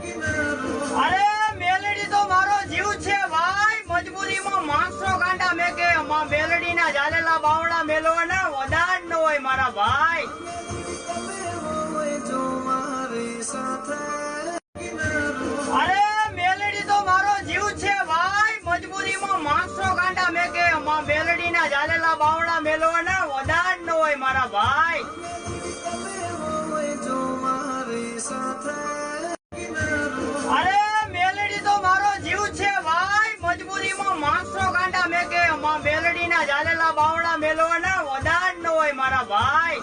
અરે મેલડી તો મારો જીવ છે ભાઈ, મજબૂરીમાં માણસો ગાંડા મેકે, મેલડી ના જાલેલા બાવડા મેલવાના વધાર ન હોય મારા ભાઈ. અરે મેલડી તો મારો જીવ છે ભાઈ, મજબૂરીમાં માણસો ગાંડા મેકે, મેલડી ના જાલેલા બાવડા મેલવાના વધાર ન હોય મારા ભાઈ. અરે મેલડી તો મારો જીવ છે ભાઈ, મજબૂરીમાં માણસો ગાંડા મેકે, મેલડી ના જાલેલા બાવડા મેલવાના વધાર ન હોય મારા ભાઈ.